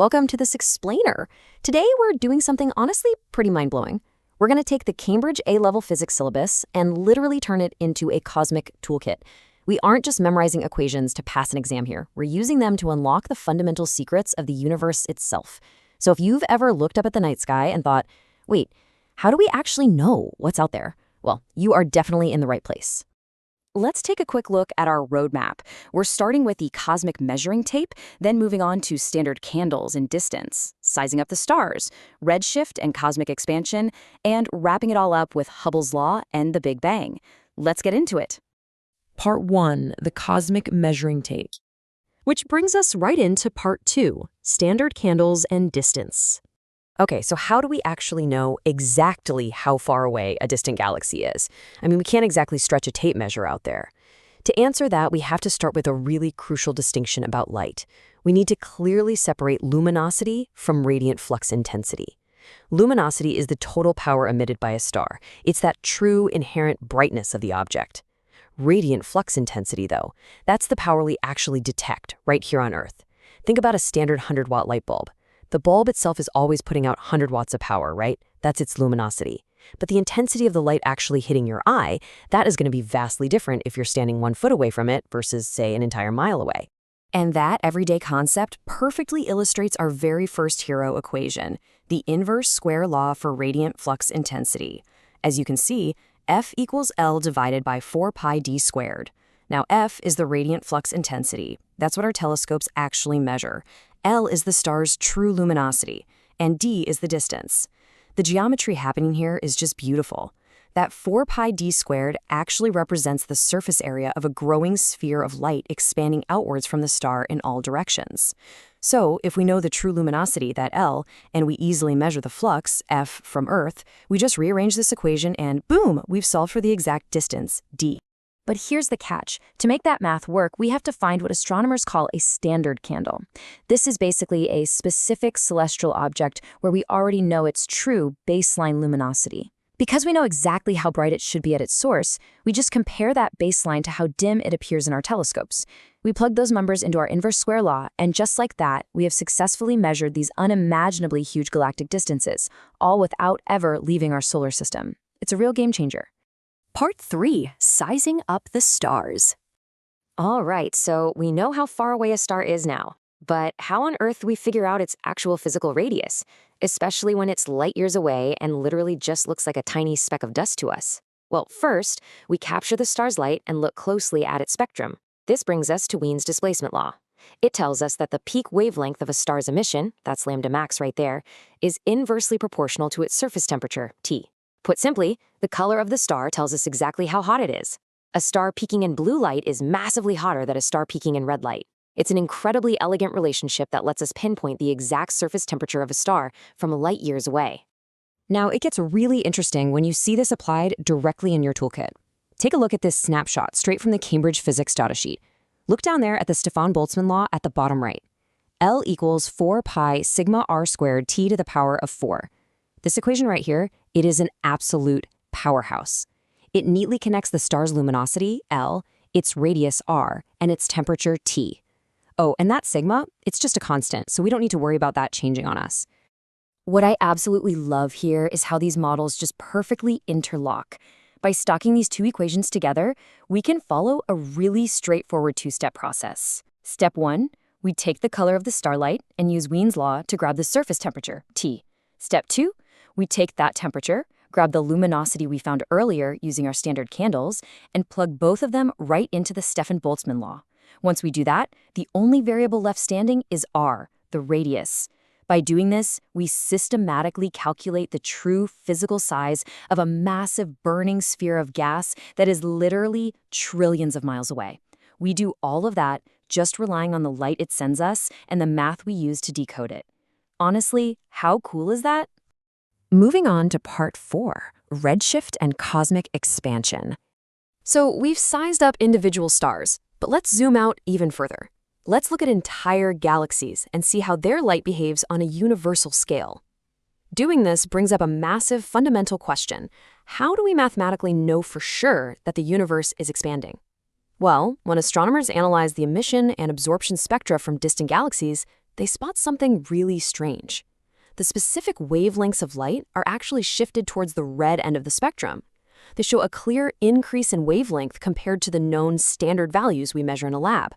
Welcome to this explainer. Today we're doing something honestly pretty mind-blowing. We're going to take the Cambridge A-level physics syllabus and literally turn it into a cosmic toolkit. We aren't just memorizing equations to pass an exam here. We're using them to unlock the fundamental secrets of the universe itself. So if you've ever looked up at the night sky and thought, wait, how do we actually know what's out there? Well, you are definitely in the right place. Let's take a quick look at our roadmap. We're starting with the cosmic measuring tape, then moving on to standard candles and distance, sizing up the stars, redshift and cosmic expansion, and wrapping it all up with Hubble's law and the Big Bang. Let's get into it. Part 1, the cosmic measuring tape. Which brings us right into Part 2, standard candles and distance. Okay, so how do we actually know exactly how far away a distant galaxy is? I mean, we can't exactly stretch a tape measure out there. To answer that, we have to start with a really crucial distinction about light. We need to clearly separate luminosity from radiant flux intensity. Luminosity is the total power emitted by a star. It's that true inherent brightness of the object. Radiant flux intensity, though, that's the power we actually detect right here on Earth. Think about a standard 100-watt light bulb. The bulb itself is always putting out 100 watts of power, right? That's its luminosity. But the intensity of the light actually hitting your eye, that is going to be vastly different if you're standing 1 foot away from it versus, say, an entire mile away. And that everyday concept perfectly illustrates our very first hero equation, the inverse square law for radiant flux intensity. As you can see, F equals L divided by 4 pi d squared. Now, F is the radiant flux intensity. That's what our telescopes actually measure. L is the star's true luminosity, and d is the distance. The geometry happening here is just beautiful. That 4 pi d squared actually represents the surface area of a growing sphere of light expanding outwards from the star in all directions. So, if we know the true luminosity, that L, and we easily measure the flux, F, from Earth, we just rearrange this equation and boom, we've solved for the exact distance, d. But here's the catch. To make that math work, we have to find what astronomers call a standard candle. This is basically a specific celestial object where we already know its true baseline luminosity. Because we know exactly how bright it should be at its source, we just compare that baseline to how dim it appears in our telescopes. We plug those numbers into our inverse square law, and just like that, we have successfully measured these unimaginably huge galactic distances, all without ever leaving our solar system. It's a real game changer. Part 3, sizing up the stars. All right, so we know how far away a star is now, but how on earth do we figure out its actual physical radius, especially when it's light years away and literally just looks like a tiny speck of dust to us? Well, first, we capture the star's light and look closely at its spectrum. This brings us to Wien's displacement law. It tells us that the peak wavelength of a star's emission, that's lambda max right there, is inversely proportional to its surface temperature, T. Put simply, the color of the star tells us exactly how hot it is. A star peaking in blue light is massively hotter than a star peaking in red light. It's an incredibly elegant relationship that lets us pinpoint the exact surface temperature of a star from light years away. Now, it gets really interesting when you see this applied directly in your toolkit. Take a look at this snapshot straight from the Cambridge Physics datasheet. Look down there at the Stefan-Boltzmann law at the bottom right. L equals 4 pi sigma r squared t to the power of 4. This equation right here, it is an absolute powerhouse. It neatly connects the star's luminosity, L, its radius, r, and its temperature, T. Oh, and that sigma, it's just a constant, so we don't need to worry about that changing on us. What I absolutely love here is how these models just perfectly interlock. By stocking these two equations together, we can follow a really straightforward two-step process. Step 1, we take the color of the starlight and use Wien's law to grab the surface temperature, T. Step 2, we take that temperature, grab the luminosity we found earlier using our standard candles, and plug both of them right into the Stefan-Boltzmann law. Once we do that, the only variable left standing is r, the radius. By doing this, we systematically calculate the true physical size of a massive burning sphere of gas that is literally trillions of miles away. We do all of that just relying on the light it sends us and the math we use to decode it. Honestly, how cool is that? Moving on to Part 4, redshift and cosmic expansion. So we've sized up individual stars, but let's zoom out even further. Let's look at entire galaxies and see how their light behaves on a universal scale. Doing this brings up a massive fundamental question. How do we mathematically know for sure that the universe is expanding? Well, when astronomers analyze the emission and absorption spectra from distant galaxies, they spot something really strange. The specific wavelengths of light are actually shifted towards the red end of the spectrum. They show a clear increase in wavelength compared to the known standard values we measure in a lab.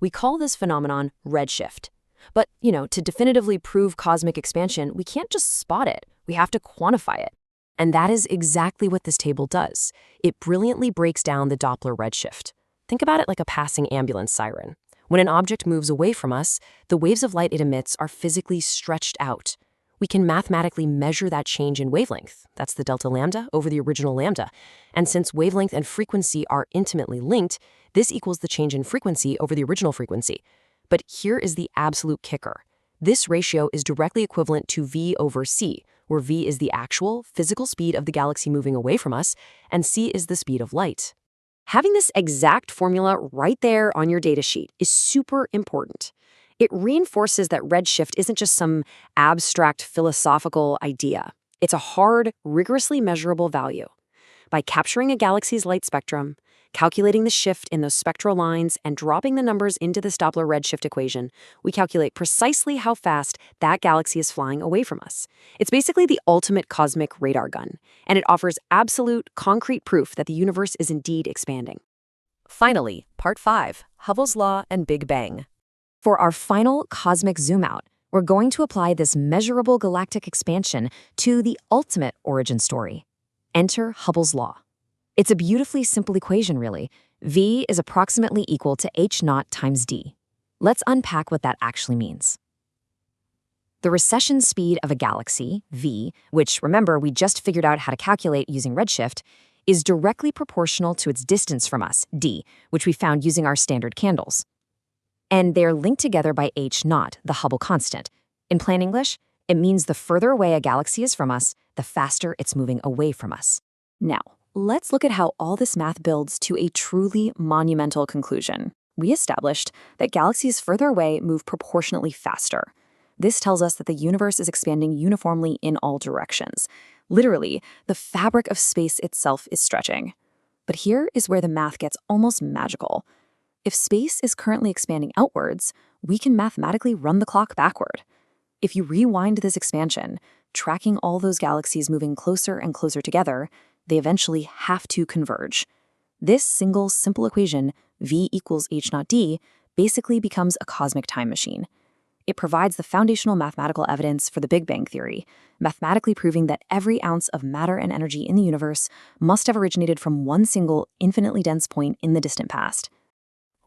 We call this phenomenon redshift. But, to definitively prove cosmic expansion, we can't just spot it. We have to quantify it. And that is exactly what this table does. It brilliantly breaks down the Doppler redshift. Think about it like a passing ambulance siren. When an object moves away from us, the waves of light it emits are physically stretched out. We can mathematically measure that change in wavelength. That's the delta lambda over the original lambda. And since wavelength and frequency are intimately linked, this equals the change in frequency over the original frequency. But here is the absolute kicker. This ratio is directly equivalent to V over C, where V is the actual physical speed of the galaxy moving away from us, and C is the speed of light. Having this exact formula right there on your datasheet is super important. It reinforces that redshift isn't just some abstract philosophical idea. It's a hard, rigorously measurable value. By capturing a galaxy's light spectrum, calculating the shift in those spectral lines, and dropping the numbers into this Doppler redshift equation, we calculate precisely how fast that galaxy is flying away from us. It's basically the ultimate cosmic radar gun, and it offers absolute, concrete proof that the universe is indeed expanding. Finally, Part 5, Hubble's Law and Big Bang. For our final cosmic zoom out, we're going to apply this measurable galactic expansion to the ultimate origin story. Enter Hubble's Law. It's a beautifully simple equation, really. V is approximately equal to h0 times d. Let's unpack what that actually means. The recession speed of a galaxy, v, which, remember, we just figured out how to calculate using redshift, is directly proportional to its distance from us, d, which we found using our standard candles. And they're linked together by h0, the Hubble constant. In plain English, it means the further away a galaxy is from us, the faster it's moving away from us. Now, let's look at how all this math builds to a truly monumental conclusion. We established that galaxies further away move proportionately faster. This tells us that the universe is expanding uniformly in all directions. Literally, the fabric of space itself is stretching. But here is where the math gets almost magical. If space is currently expanding outwards, we can mathematically run the clock backward. If you rewind this expansion, tracking all those galaxies moving closer and closer together, they eventually have to converge. This single, simple equation, V equals h0 d, basically becomes a cosmic time machine. It provides the foundational mathematical evidence for the Big Bang theory, mathematically proving that every ounce of matter and energy in the universe must have originated from one single, infinitely dense point in the distant past.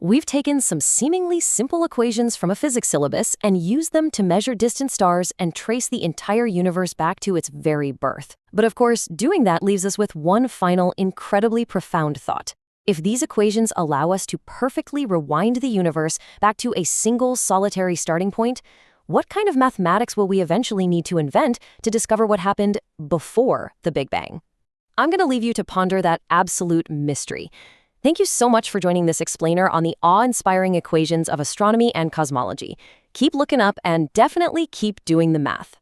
We've taken some seemingly simple equations from a physics syllabus and used them to measure distant stars and trace the entire universe back to its very birth. But of course, doing that leaves us with one final, incredibly profound thought. If these equations allow us to perfectly rewind the universe back to a single solitary starting point, what kind of mathematics will we eventually need to invent to discover what happened before the Big Bang? I'm going to leave you to ponder that absolute mystery. Thank you so much for joining this explainer on the awe-inspiring equations of astronomy and cosmology. Keep looking up and definitely keep doing the math.